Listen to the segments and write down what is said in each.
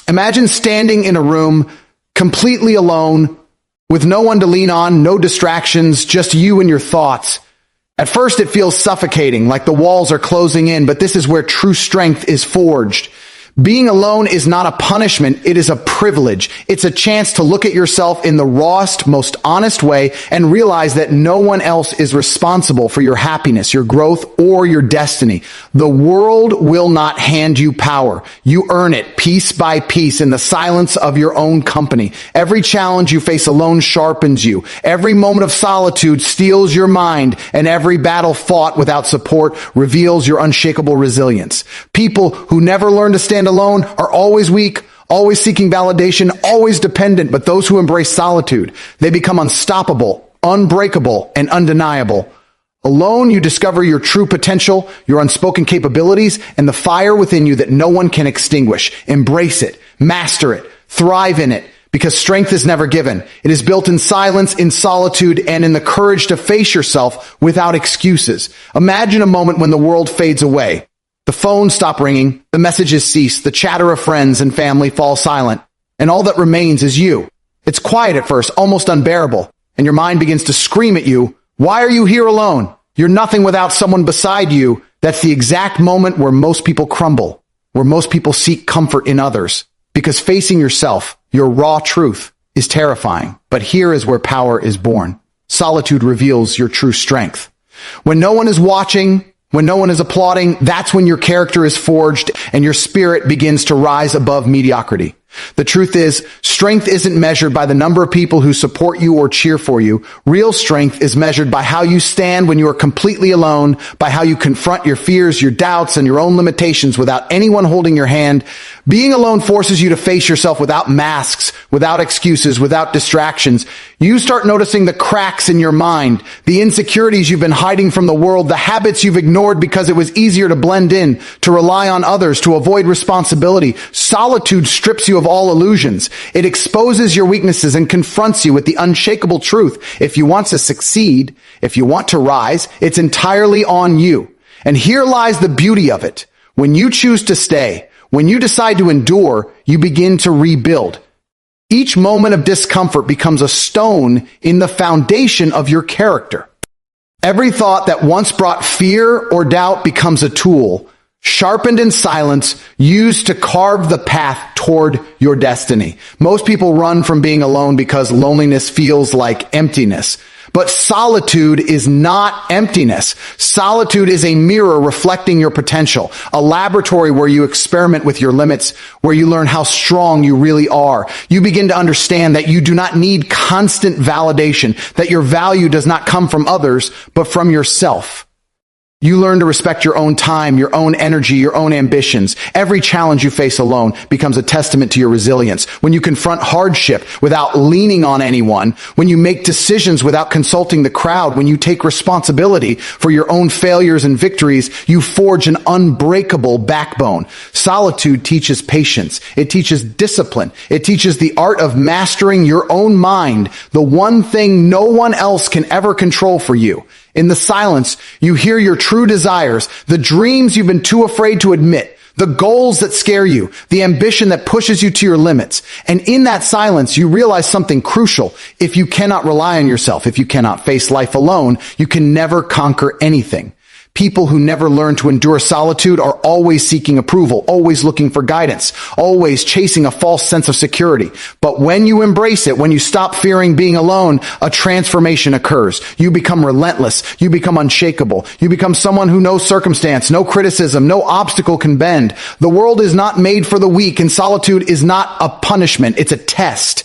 Imagine standing in a room completely alone with no one to lean on, no distractions, just you and your thoughts. At first, it feels suffocating, like the walls are closing in, but this is where true strength is forged. Being alone is not a punishment, it is a privilege. It's a chance to look at yourself in the rawest, most honest way and realize that no one else is responsible for your happiness, your growth, or your destiny. The world will not hand you power. You earn it piece by piece in the silence of your own company. Every challenge you face alone sharpens you. Every moment of solitude steals your mind, and every battle fought without support reveals your unshakable resilience. People who never learn to stand alone are always weak, always seeking validation, always dependent. But those who embrace solitude, they become unstoppable, unbreakable, and undeniable. Alone, you discover your true potential, your unspoken capabilities, and the fire within you that no one can extinguish. Embrace it, master it, thrive in it, because strength is never given. It is built in silence, in solitude, and in the courage to face yourself without excuses. Imagine a moment when the world fades away. The phones stop ringing, the messages cease, the chatter of friends and family falls silent, and all that remains is you. It's quiet at first, almost unbearable, and your mind begins to scream at you, "Why are you here alone? You're nothing without someone beside you." That's the exact moment where most people crumble, where most people seek comfort in others, because facing yourself, your raw truth, is terrifying. But here is where power is born. Solitude reveals your true strength. When no one is watching, when no one is applauding, that's when your character is forged and your spirit begins to rise above mediocrity. The truth is, strength isn't measured by the number of people who support you or cheer for you. Real strength is measured by how you stand when you are completely alone, by how you confront your fears, your doubts, and your own limitations without anyone holding your hand. Being alone forces you to face yourself without masks, without excuses, without distractions. You start noticing the cracks in your mind, the insecurities you've been hiding from the world, the habits you've ignored because it was easier to blend in, to rely on others, to avoid responsibility. Solitude strips you of all illusions. It exposes your weaknesses and confronts you with the unshakable truth. If you want to succeed, if you want to rise, it's entirely on you. And here lies the beauty of it. When you choose to stay, when you decide to endure, you begin to rebuild. Each moment of discomfort becomes a stone in the foundation of your character. Every thought that once brought fear or doubt becomes a tool, sharpened in silence, used to carve the path toward your destiny. Most people run from being alone because loneliness feels like emptiness. But solitude is not emptiness. Solitude is a mirror reflecting your potential, a laboratory where you experiment with your limits, where you learn how strong you really are. You begin to understand that you do not need constant validation, that your value does not come from others, but from yourself. You learn to respect your own time, your own energy, your own ambitions. Every challenge you face alone becomes a testament to your resilience. When you confront hardship without leaning on anyone, when you make decisions without consulting the crowd, when you take responsibility for your own failures and victories, you forge an unbreakable backbone. Solitude teaches patience. It teaches discipline. It teaches the art of mastering your own mind, the one thing no one else can ever control for you. In the silence, you hear your true desires, the dreams you've been too afraid to admit, the goals that scare you, the ambition that pushes you to your limits. And in that silence, you realize something crucial. If you cannot rely on yourself, if you cannot face life alone, you can never conquer anything. People who never learn to endure solitude are always seeking approval, always looking for guidance, always chasing a false sense of security. But when you embrace it, when you stop fearing being alone, a transformation occurs. You become relentless. You become unshakable. You become someone who no circumstance, no criticism, no obstacle can bend. The world is not made for the weak, and solitude is not a punishment. It's a test.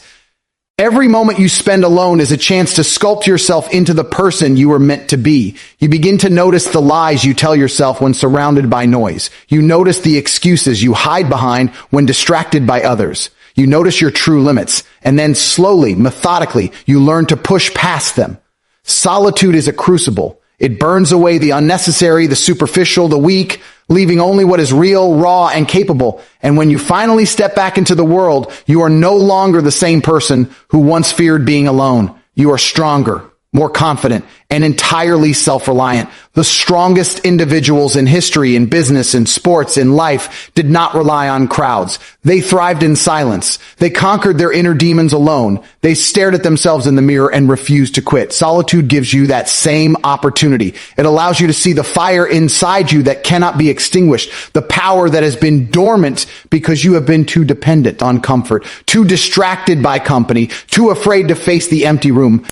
Every moment you spend alone is a chance to sculpt yourself into the person you were meant to be. You begin to notice the lies you tell yourself when surrounded by noise. You notice the excuses you hide behind when distracted by others. You notice your true limits, and then slowly, methodically, you learn to push past them. Solitude is a crucible. It burns away the unnecessary, the superficial, the weak, leaving only what is real, raw, and capable. And when you finally step back into the world, you are no longer the same person who once feared being alone. You are stronger, more confident, and entirely self-reliant. The strongest individuals in history, in business, in sports, in life, did not rely on crowds. They thrived in silence. They conquered their inner demons alone. They stared at themselves in the mirror and refused to quit. Solitude gives you that same opportunity. It allows you to see the fire inside you that cannot be extinguished, the power that has been dormant because you have been too dependent on comfort, too distracted by company, too afraid to face the empty room.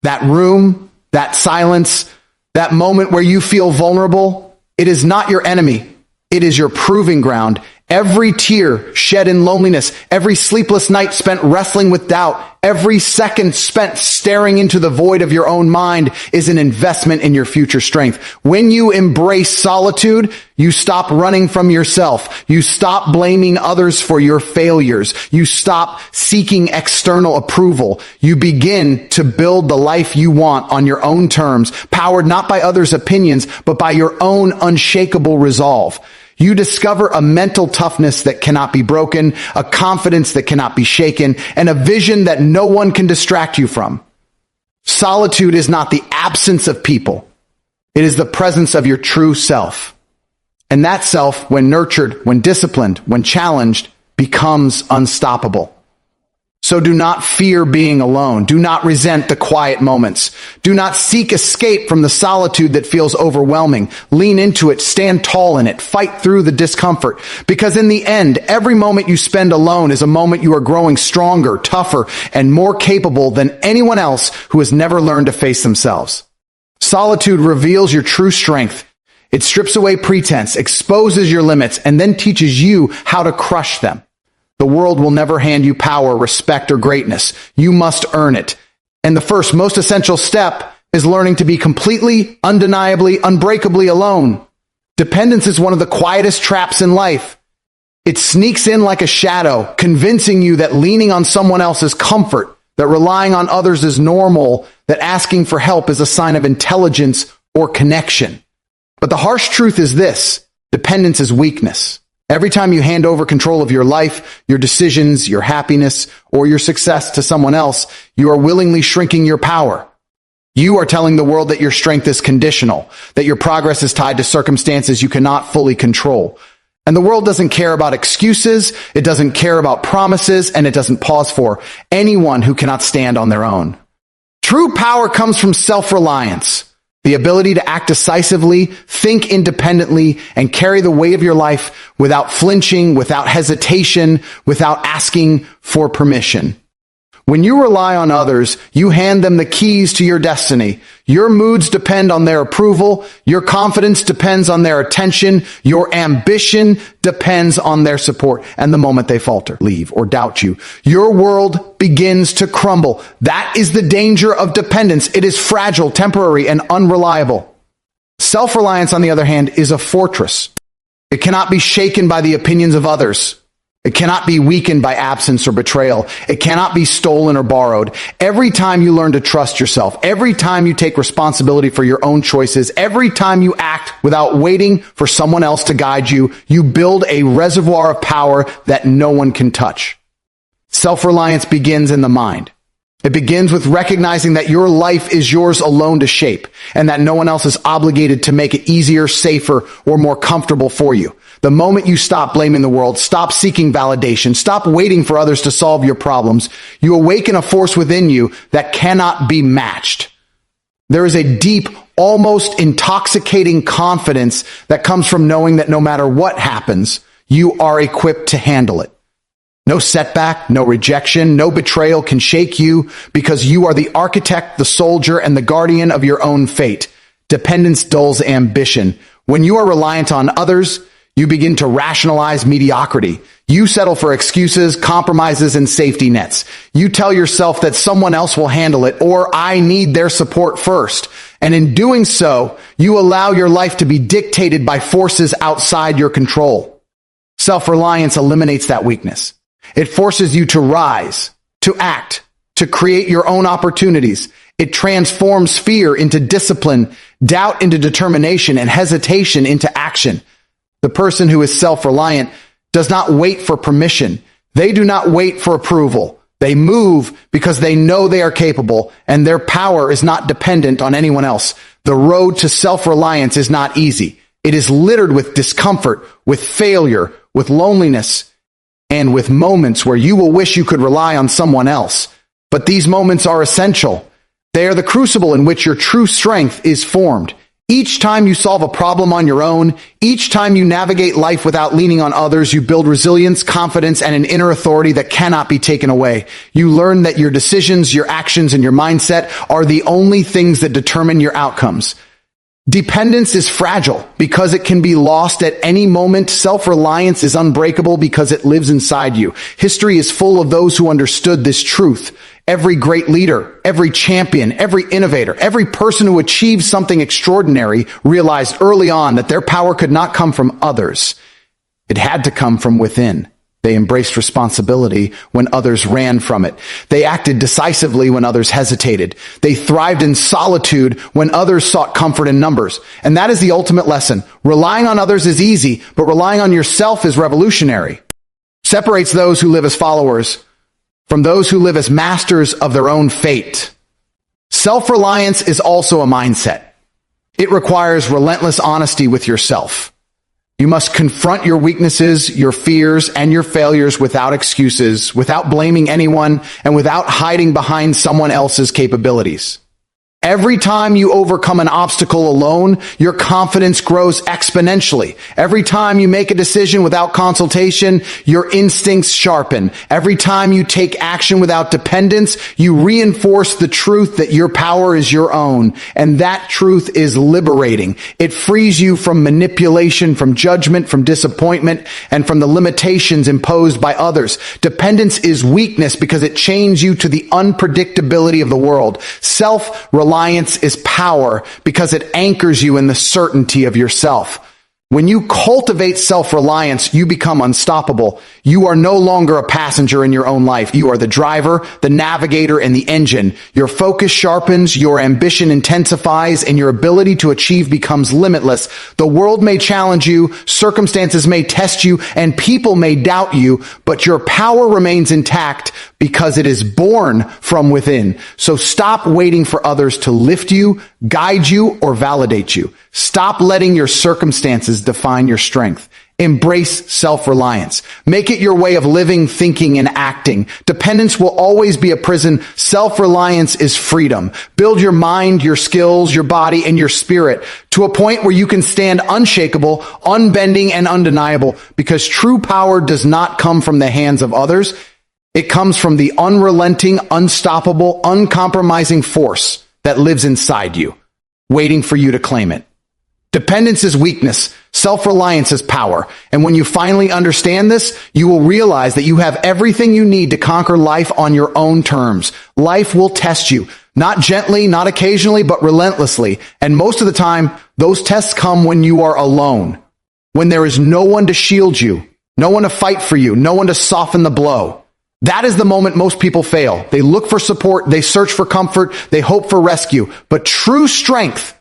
That room, that silence, that moment where you feel vulnerable, it is not your enemy. It is your proving ground. Every tear shed in loneliness, every sleepless night spent wrestling with doubt, every second spent staring into the void of your own mind is an investment in your future strength. When you embrace solitude, you stop running from yourself. You stop blaming others for your failures. You stop seeking external approval. You begin to build the life you want on your own terms, powered not by others' opinions, but by your own unshakable resolve. You discover a mental toughness that cannot be broken, a confidence that cannot be shaken, and a vision that no one can distract you from. Solitude is not the absence of people. It is the presence of your true self. And that self, when nurtured, when disciplined, when challenged, becomes unstoppable. So do not fear being alone. Do not resent the quiet moments. Do not seek escape from the solitude that feels overwhelming. Lean into it, stand tall in it, fight through the discomfort. Because in the end, every moment you spend alone is a moment you are growing stronger, tougher, and more capable than anyone else who has never learned to face themselves. Solitude reveals your true strength. It strips away pretense, exposes your limits, and then teaches you how to crush them. The world will never hand you power, respect, or greatness. You must earn it. And the first, most essential step is learning to be completely, undeniably, unbreakably alone. Dependence is one of the quietest traps in life. It sneaks in like a shadow, convincing you that leaning on someone else is comfort, that relying on others is normal, that asking for help is a sign of intelligence or connection. But the harsh truth is this: dependence is weakness. Every time you hand over control of your life, your decisions, your happiness, or your success to someone else, you are willingly shrinking your power. You are telling the world that your strength is conditional, that your progress is tied to circumstances you cannot fully control. And the world doesn't care about excuses, it doesn't care about promises, and it doesn't pause for anyone who cannot stand on their own. True power comes from self-reliance. The ability to act decisively, think independently, and carry the weight of your life without flinching, without hesitation, without asking for permission. When you rely on others, you hand them the keys to your destiny. Your moods depend on their approval. Your confidence depends on their attention. Your ambition depends on their support. And the moment they falter, leave, or doubt you, your world begins to crumble. That is the danger of dependence. It is fragile, temporary, and unreliable. Self-reliance, on the other hand, is a fortress. It cannot be shaken by the opinions of others. It cannot be weakened by absence or betrayal. It cannot be stolen or borrowed. Every time you learn to trust yourself, every time you take responsibility for your own choices, every time you act without waiting for someone else to guide you, you build a reservoir of power that no one can touch. Self-reliance begins in the mind. It begins with recognizing that your life is yours alone to shape, and that no one else is obligated to make it easier, safer, or more comfortable for you. The moment you stop blaming the world, stop seeking validation, stop waiting for others to solve your problems, you awaken a force within you that cannot be matched. There is a deep, almost intoxicating confidence that comes from knowing that no matter what happens, you are equipped to handle it. No setback, no rejection, no betrayal can shake you because you are the architect, the soldier, and the guardian of your own fate. Dependence dulls ambition. When you are reliant on others, you begin to rationalize mediocrity. You settle for excuses, compromises, and safety nets. You tell yourself that someone else will handle it, or I need their support first. And in doing so, you allow your life to be dictated by forces outside your control. Self-reliance eliminates that weakness. It forces you to rise, to act, to create your own opportunities. It transforms fear into discipline, doubt into determination, and hesitation into action. The person who is self-reliant does not wait for permission. They do not wait for approval. They move because they know they are capable and their power is not dependent on anyone else. The road to self-reliance is not easy. It is littered with discomfort, with failure, with loneliness, and with moments where you will wish you could rely on someone else. But these moments are essential. They are the crucible in which your true strength is formed. Each time you solve a problem on your own, each time you navigate life without leaning on others, you build resilience, confidence, and an inner authority that cannot be taken away. You learn that your decisions, your actions, and your mindset are the only things that determine your outcomes. Dependence is fragile because it can be lost at any moment. Self-reliance is unbreakable because it lives inside you. History is full of those who understood this truth. Every great leader, every champion, every innovator, every person who achieved something extraordinary realized early on that their power could not come from others. It had to come from within. They embraced responsibility when others ran from it. They acted decisively when others hesitated. They thrived in solitude when others sought comfort in numbers. And that is the ultimate lesson. Relying on others is easy, but relying on yourself is revolutionary. Separates those who live as followers from those who live as masters of their own fate. Self-reliance is also a mindset. It requires relentless honesty with yourself. You must confront your weaknesses, your fears, and your failures without excuses, without blaming anyone, and without hiding behind someone else's capabilities. Every time you overcome an obstacle alone, your confidence grows exponentially. Every time you make a decision without consultation, your instincts sharpen. Every time you take action without dependence, you reinforce the truth that your power is your own. And that truth is liberating. It frees you from manipulation, from judgment, from disappointment, and from the limitations imposed by others. Dependence is weakness because it chains you to the unpredictability of the world. Self-reliance is power because it anchors you in the certainty of yourself. When you cultivate self-reliance, you become unstoppable. You are no longer a passenger in your own life. You are the driver, the navigator, and the engine. Your focus sharpens, your ambition intensifies, and your ability to achieve becomes limitless. The world may challenge you, circumstances may test you, and people may doubt you, but your power remains intact because it is born from within. So stop waiting for others to lift you, guide you, or validate you. Stop letting your circumstances define your strength. Embrace self-reliance. Make it your way of living, thinking, and acting. Dependence will always be a prison. Self-reliance is freedom. Build your mind, your skills, your body, and your spirit to a point where you can stand unshakable, unbending, and undeniable, because true power does not come from the hands of others. It comes from the unrelenting, unstoppable, uncompromising force that lives inside you, waiting for you to claim it. Dependence is weakness. Self-reliance is power. And when you finally understand this, you will realize that you have everything you need to conquer life on your own terms. Life will test you, not gently, not occasionally, but relentlessly. And most of the time, those tests come when you are alone, when there is no one to shield you, no one to fight for you, no one to soften the blow. That is the moment most people fail. They look for support, they search for comfort, they hope for rescue. But true strength,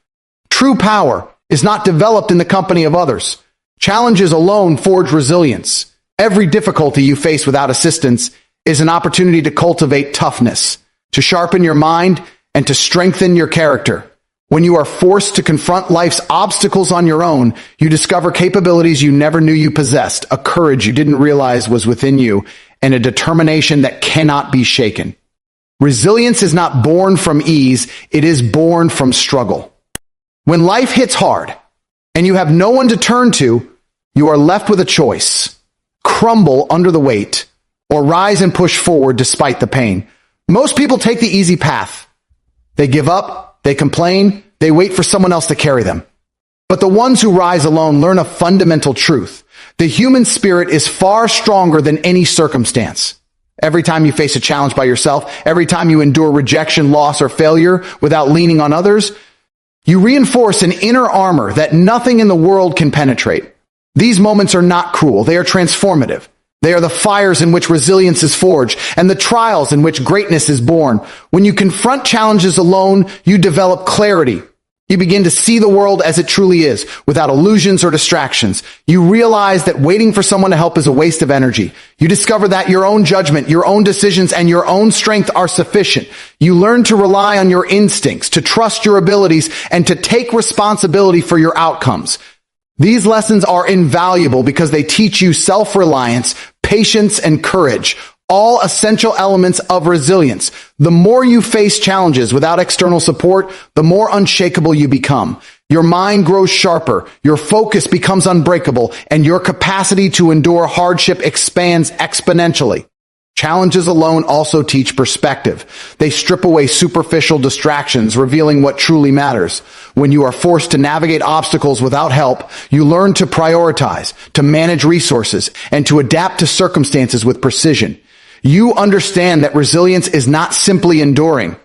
true power, is not developed in the company of others. Challenges alone forge resilience. Every difficulty you face without assistance is an opportunity to cultivate toughness, to sharpen your mind, and to strengthen your character. When you are forced to confront life's obstacles on your own, you discover capabilities you never knew you possessed, a courage you didn't realize was within you, and a determination that cannot be shaken. Resilience is not born from ease, it is born from struggle. When life hits hard and you have no one to turn to, you are left with a choice: crumble under the weight or rise and push forward despite the pain. Most people take the easy path. They give up, they complain, they wait for someone else to carry them. But the ones who rise alone learn a fundamental truth. The human spirit is far stronger than any circumstance. Every time you face a challenge by yourself, every time you endure rejection, loss, or failure without leaning on others, you reinforce an inner armor that nothing in the world can penetrate. These moments are not cruel. They are transformative. They are the fires in which resilience is forged and the trials in which greatness is born. When you confront challenges alone, you develop clarity, You begin to see the world as it truly is, without illusions or distractions. You realize that waiting for someone to help is a waste of energy. You discover that your own judgment, your own decisions, and your own strength are sufficient. You learn to rely on your instincts, to trust your abilities, and to take responsibility for your outcomes. These lessons are invaluable because they teach you self-reliance, patience, and courage, all essential elements of resilience. The more you face challenges without external support, the more unshakable you become. Your mind grows sharper, your focus becomes unbreakable, and your capacity to endure hardship expands exponentially. Challenges alone also teach perspective. They strip away superficial distractions, revealing what truly matters. When you are forced to navigate obstacles without help, you learn to prioritize, to manage resources, and to adapt to circumstances with precision. You understand that resilience is not simply enduring.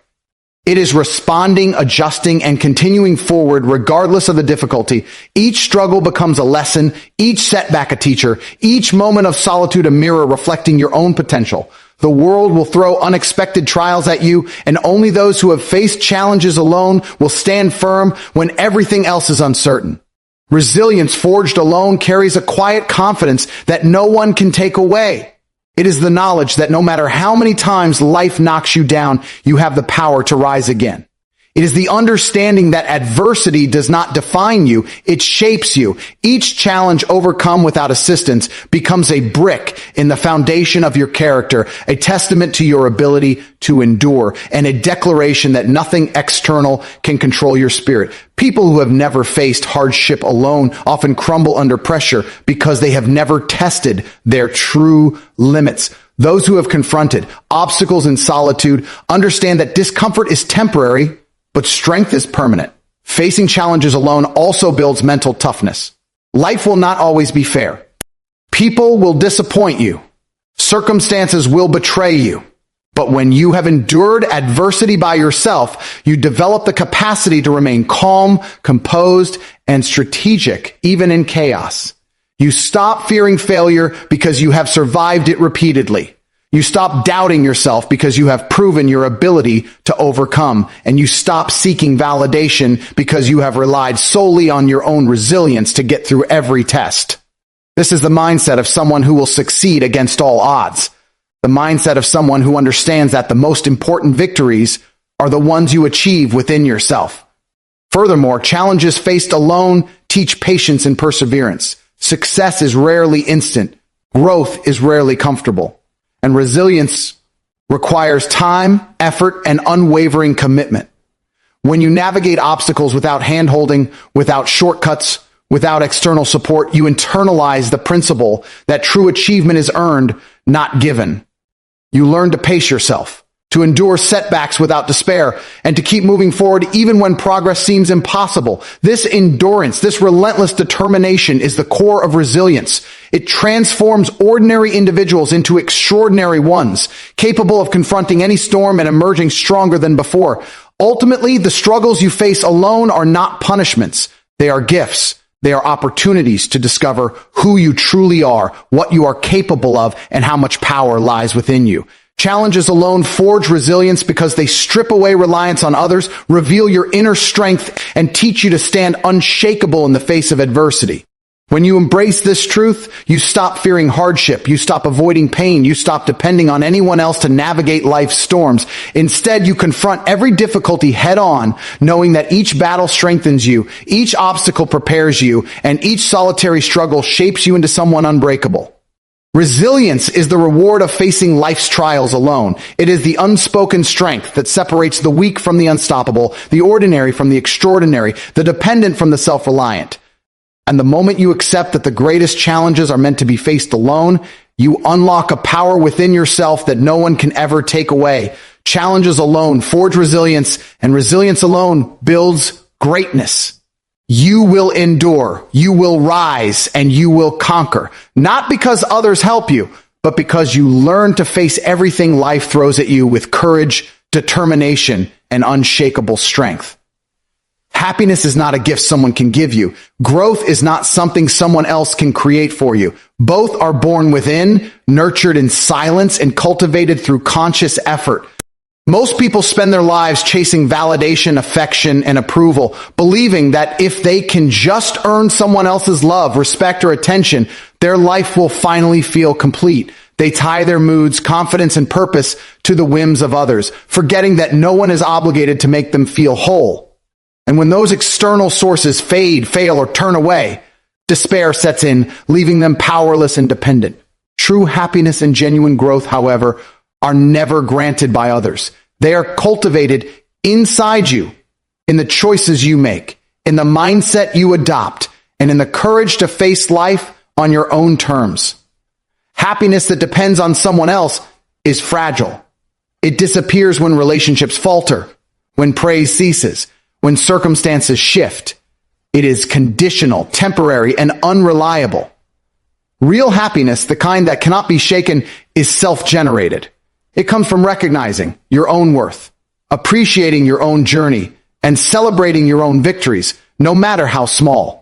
It is responding, adjusting, and continuing forward regardless of the difficulty. Each struggle becomes a lesson, each setback a teacher, each moment of solitude a mirror reflecting your own potential. The world will throw unexpected trials at you, and only those who have faced challenges alone will stand firm when everything else is uncertain. Resilience forged alone carries a quiet confidence that no one can take away. It is the knowledge that no matter how many times life knocks you down, you have the power to rise again. It is the understanding that adversity does not define you, it shapes you. Each challenge overcome without assistance becomes a brick in the foundation of your character, a testament to your ability to endure, and a declaration that nothing external can control your spirit. People who have never faced hardship alone often crumble under pressure because they have never tested their true limits. Those who have confronted obstacles in solitude understand that discomfort is temporary, but strength is permanent. Facing challenges alone also builds mental toughness. Life will not always be fair. People will disappoint you. Circumstances will betray you. But when you have endured adversity by yourself, you develop the capacity to remain calm, composed, and strategic, even in chaos. You stop fearing failure because you have survived it repeatedly. You stop doubting yourself because you have proven your ability to overcome, and you stop seeking validation because you have relied solely on your own resilience to get through every test. This is the mindset of someone who will succeed against all odds. The mindset of someone who understands that the most important victories are the ones you achieve within yourself. Furthermore, challenges faced alone teach patience and perseverance. Success is rarely instant. Growth is rarely comfortable. And resilience requires time, effort, and unwavering commitment. When you navigate obstacles without hand-holding, without shortcuts, without external support, you internalize the principle that true achievement is earned, not given. You learn to pace yourself, to endure setbacks without despair, and to keep moving forward even when progress seems impossible. This endurance, this relentless determination is the core of resilience. It transforms ordinary individuals into extraordinary ones, capable of confronting any storm and emerging stronger than before. Ultimately, the struggles you face alone are not punishments. They are gifts. They are opportunities to discover who you truly are, what you are capable of, and how much power lies within you. Challenges alone forge resilience because they strip away reliance on others, reveal your inner strength, and teach you to stand unshakable in the face of adversity. When you embrace this truth, you stop fearing hardship, you stop avoiding pain, you stop depending on anyone else to navigate life's storms. Instead, you confront every difficulty head on, knowing that each battle strengthens you, each obstacle prepares you, and each solitary struggle shapes you into someone unbreakable. Resilience is the reward of facing life's trials alone. It is the unspoken strength that separates the weak from the unstoppable, the ordinary from the extraordinary, the dependent from the self-reliant. And the moment you accept that the greatest challenges are meant to be faced alone, you unlock a power within yourself that no one can ever take away. Challenges alone forge resilience, and resilience alone builds greatness. You will endure, you will rise, and you will conquer. Not because others help you, but because you learn to face everything life throws at you with courage, determination, and unshakable strength. Happiness is not a gift someone can give you. Growth is not something someone else can create for you. Both are born within, nurtured in silence, and cultivated through conscious effort. Most people spend their lives chasing validation, affection, and approval, believing that if they can just earn someone else's love, respect, or attention, their life will finally feel complete. They tie their moods, confidence, and purpose to the whims of others, forgetting that no one is obligated to make them feel whole. And when those external sources fade, fail, or turn away, despair sets in, leaving them powerless and dependent. True happiness and genuine growth, however, are never granted by others. They are cultivated inside you, in the choices you make, in the mindset you adopt, and in the courage to face life on your own terms. Happiness that depends on someone else is fragile. It disappears when relationships falter, when praise ceases, when circumstances shift. It is conditional, temporary, and unreliable. Real happiness, the kind that cannot be shaken, is self-generated. It comes from recognizing your own worth, appreciating your own journey, and celebrating your own victories, no matter how small.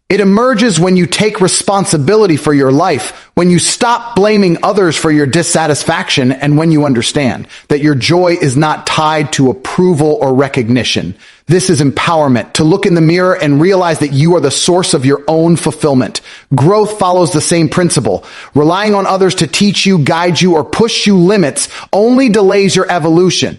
It emerges when you take responsibility for your life, when you stop blaming others for your dissatisfaction, and when you understand that your joy is not tied to approval or recognition. This is empowerment, to look in the mirror and realize that you are the source of your own fulfillment. Growth follows the same principle. Relying on others to teach you, guide you, or push you limits only delays your evolution.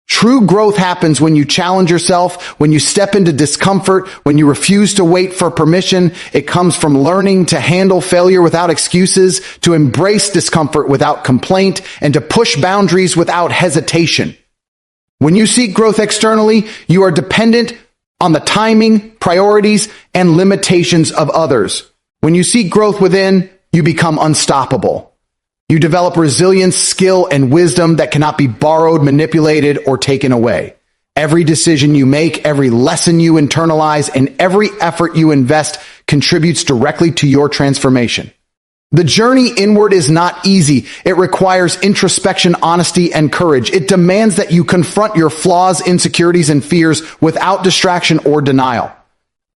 True growth happens when you challenge yourself, when you step into discomfort, when you refuse to wait for permission. It comes from learning to handle failure without excuses, to embrace discomfort without complaint, and to push boundaries without hesitation. When you seek growth externally, you are dependent on the timing, priorities, and limitations of others. When you seek growth within, you become unstoppable. You develop resilience, skill, and wisdom that cannot be borrowed, manipulated, or taken away. Every decision you make, every lesson you internalize, and every effort you invest contributes directly to your transformation. The journey inward is not easy. It requires introspection, honesty, and courage. It demands that you confront your flaws, insecurities, and fears without distraction or denial.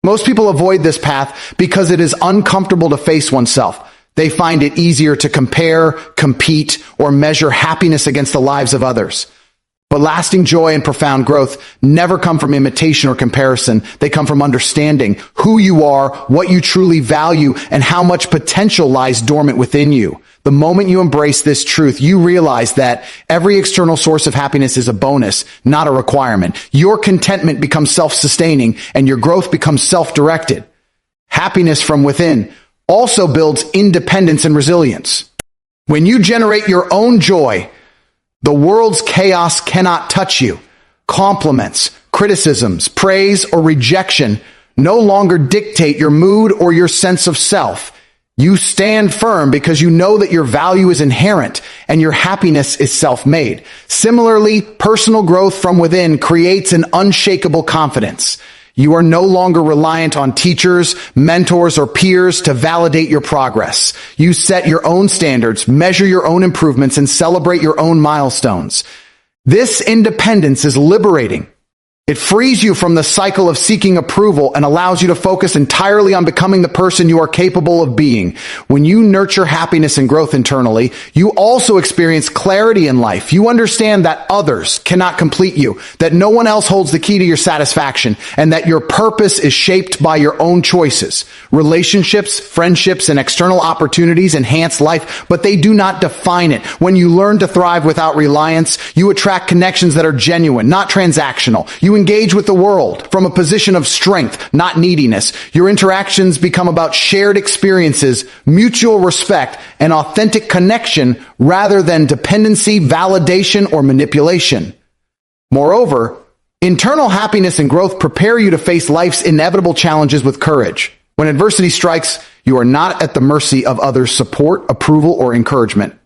Most people avoid this path because it is uncomfortable to face oneself. They find it easier to compare, compete, or measure happiness against the lives of others. But lasting joy and profound growth never come from imitation or comparison. They come from understanding who you are, what you truly value, and how much potential lies dormant within you. The moment you embrace this truth, you realize that every external source of happiness is a bonus, not a requirement. Your contentment becomes self-sustaining, and your growth becomes self-directed. Happiness from within also builds independence and resilience. When you generate your own joy, the world's chaos cannot touch you. Compliments, criticisms, praise, or rejection no longer dictate your mood or your sense of self. You stand firm because you know that your value is inherent and your happiness is self-made. Similarly, personal growth from within creates an unshakable confidence. You are no longer reliant on teachers, mentors, or peers to validate your progress. You set your own standards, measure your own improvements, and celebrate your own milestones. This independence is liberating. It frees you from the cycle of seeking approval and allows you to focus entirely on becoming the person you are capable of being. When you nurture happiness and growth internally, you also experience clarity in life. You understand that others cannot complete you, that no one else holds the key to your satisfaction, and that your purpose is shaped by your own choices. Relationships, friendships, and external opportunities enhance life, but they do not define it. When you learn to thrive without reliance, you attract connections that are genuine, not transactional. You engage with the world from a position of strength, not neediness. Your interactions become about shared experiences, mutual respect, and authentic connection rather than dependency, validation, or manipulation. Moreover, internal happiness and growth prepare you to face life's inevitable challenges with courage. When adversity strikes, you are not at the mercy of others' support, approval, or encouragement.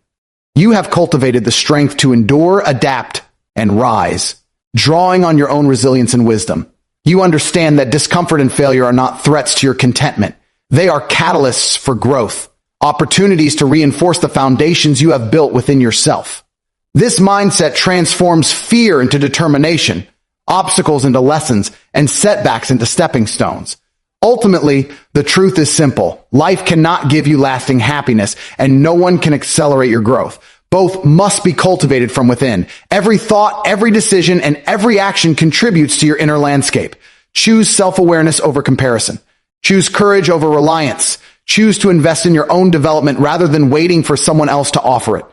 You have cultivated the strength to endure, adapt, and rise, drawing on your own resilience and wisdom. You understand that discomfort and failure are not threats to your contentment. They are catalysts for growth, opportunities to reinforce the foundations you have built within yourself. This mindset transforms fear into determination, obstacles into lessons, and setbacks into stepping stones. Ultimately, the truth is simple. Life cannot give you lasting happiness, and no one can accelerate your growth. Both must be cultivated from within. Every thought, every decision, and every action contributes to your inner landscape. Choose self-awareness over comparison. Choose courage over reliance. Choose to invest in your own development rather than waiting for someone else to offer it.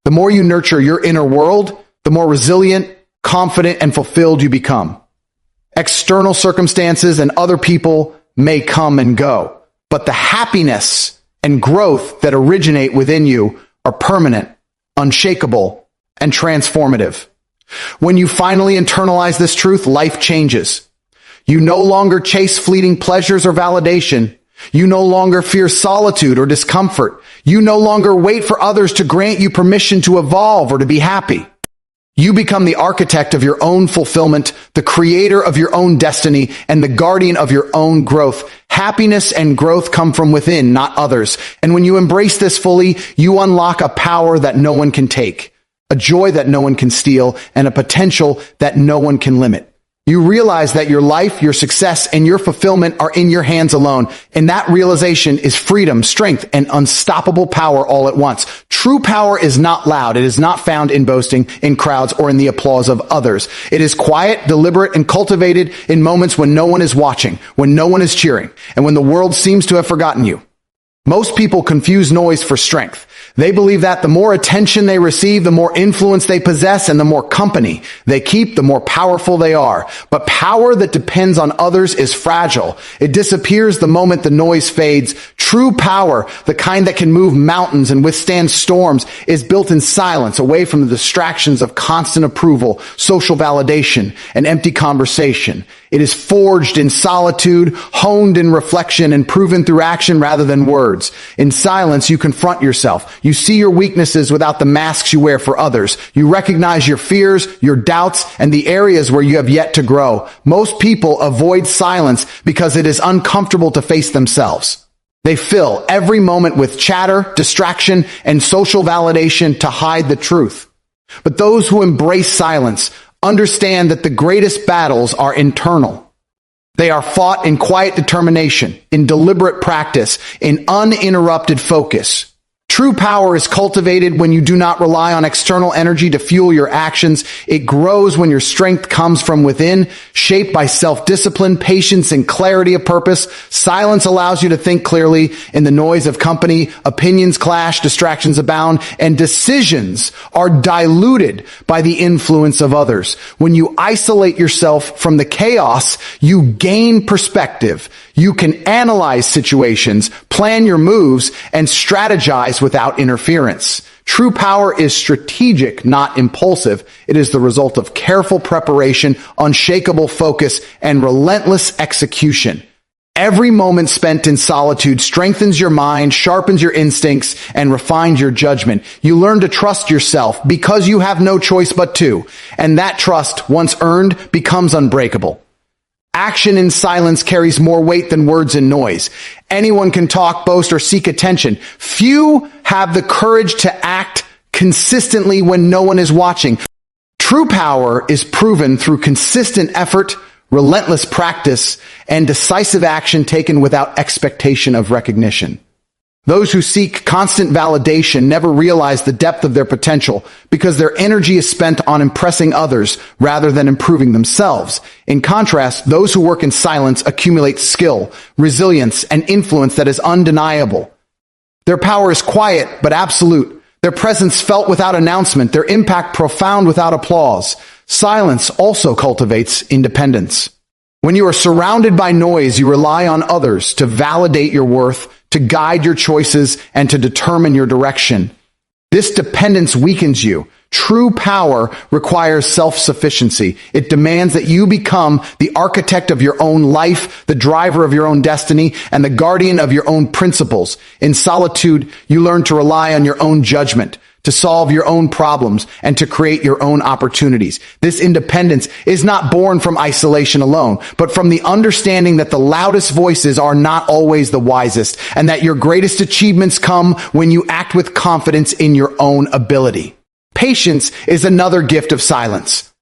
The more you nurture your inner world, the more resilient, confident, and fulfilled you become. External circumstances and other people may come and go, but the happiness and growth that originate within you are permanent, unshakable, and transformative. When you finally internalize this truth, life changes. You no longer chase fleeting pleasures or validation. You no longer fear solitude or discomfort. You no longer wait for others to grant you permission to evolve or to be happy. You become the architect of your own fulfillment, the creator of your own destiny, and the guardian of your own growth. Happiness and growth come from within, not others. And when you embrace this fully, you unlock a power that no one can take, a joy that no one can steal, and a potential that no one can limit. You realize that your life, your success, and your fulfillment are in your hands alone. And that realization is freedom, strength, and unstoppable power all at once. True power is not loud. It is not found in boasting, in crowds, or in the applause of others. It is quiet, deliberate, and cultivated in moments when no one is watching, when no one is cheering, and when the world seems to have forgotten you. Most people confuse noise for strength. They believe that the more attention they receive, the more influence they possess, and the more company they keep, the more powerful they are. But power that depends on others is fragile. It disappears the moment the noise fades. True power, the kind that can move mountains and withstand storms, is built in silence, away from the distractions of constant approval, social validation, and empty conversation. It is forged in solitude, honed in reflection, and proven through action rather than words. In silence, you confront yourself. You see your weaknesses without the masks you wear for others. You recognize your fears, your doubts, and the areas where you have yet to grow. Most people avoid silence because it is uncomfortable to face themselves. They fill every moment with chatter, distraction, and social validation to hide the truth. But those who embrace silence understand that the greatest battles are internal. They are fought in quiet determination, in deliberate practice, in uninterrupted focus. True power is cultivated when you do not rely on external energy to fuel your actions. It grows when your strength comes from within, shaped by self-discipline, patience, and clarity of purpose. Silence allows you to think clearly. In the noise of company, opinions clash, distractions abound, and decisions are diluted by the influence of others. When you isolate yourself from the chaos, you gain perspective. You can analyze situations, plan your moves, and strategize without interference. True power is strategic, not impulsive. It is the result of careful preparation, unshakable focus, and relentless execution. Every moment spent in solitude strengthens your mind, sharpens your instincts, and refines your judgment. You learn to trust yourself because you have no choice but to, and that trust, once earned, becomes unbreakable. Action in silence carries more weight than words in noise. Anyone can talk, boast, or seek attention. Few have the courage to act consistently when no one is watching. True power is proven through consistent effort, relentless practice, and decisive action taken without expectation of recognition. Those who seek constant validation never realize the depth of their potential because their energy is spent on impressing others rather than improving themselves. In contrast, those who work in silence accumulate skill, resilience, and influence that is undeniable. Their power is quiet but absolute. Their presence felt without announcement. Their impact profound without applause. Silence also cultivates independence. When you are surrounded by noise, you rely on others to validate your worth, to guide your choices, and to determine your direction. This dependence weakens you. True power requires self-sufficiency. It demands that you become the architect of your own life, the driver of your own destiny, and the guardian of your own principles. In solitude, you learn to rely on your own judgment, to solve your own problems, and to create your own opportunities. This independence is not born from isolation alone, but from the understanding that the loudest voices are not always the wisest, and that your greatest achievements come when you act with confidence in your own ability. Patience is another gift of silence.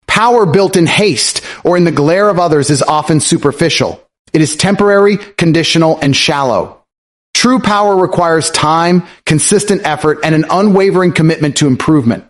Power built in haste or in the glare of others is often superficial. It is temporary, conditional, and shallow. True power requires time, consistent effort, and an unwavering commitment to improvement.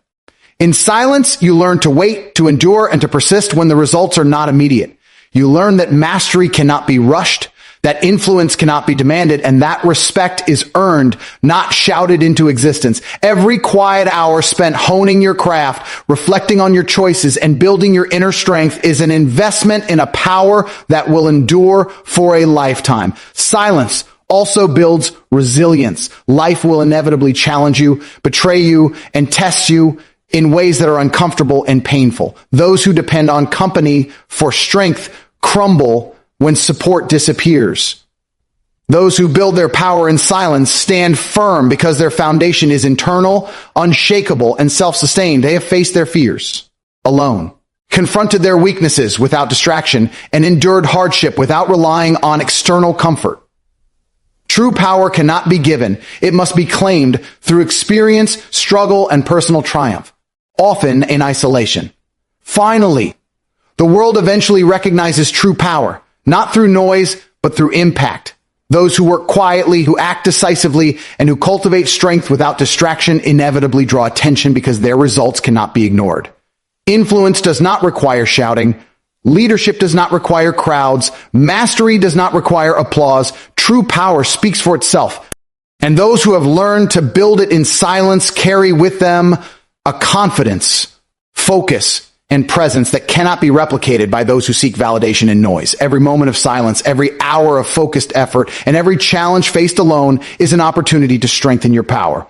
In silence, you learn to wait, to endure, and to persist when the results are not immediate. You learn that mastery cannot be rushed, that influence cannot be demanded, and that respect is earned, not shouted into existence. Every quiet hour spent honing your craft, reflecting on your choices, and building your inner strength is an investment in a power that will endure for a lifetime. Silence also builds resilience. Life will inevitably challenge you, betray you, and test you in ways that are uncomfortable and painful. Those who depend on company for strength crumble when support disappears. Those who build their power in silence stand firm because their foundation is internal, unshakable, and self-sustained. They have faced their fears alone, confronted their weaknesses without distraction, and endured hardship without relying on external comfort. True power cannot be given. It must be claimed through experience, struggle, and personal triumph, often in isolation. Finally, the world eventually recognizes true power, not through noise, but through impact. Those who work quietly, who act decisively, and who cultivate strength without distraction inevitably draw attention because their results cannot be ignored. Influence does not require shouting. Leadership does not require crowds. Mastery does not require applause. True power speaks for itself. And those who have learned to build it in silence carry with them a confidence, focus, and presence that cannot be replicated by those who seek validation in noise. Every moment of silence, every hour of focused effort, and every challenge faced alone is an opportunity to strengthen your power.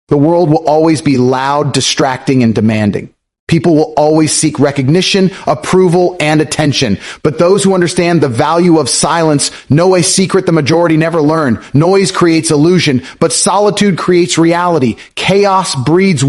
The world will always be loud, distracting, and demanding. People will always seek recognition, approval, and attention. But those who understand the value of silence know a secret the majority never learn. Noise creates illusion, but solitude creates reality. Chaos breeds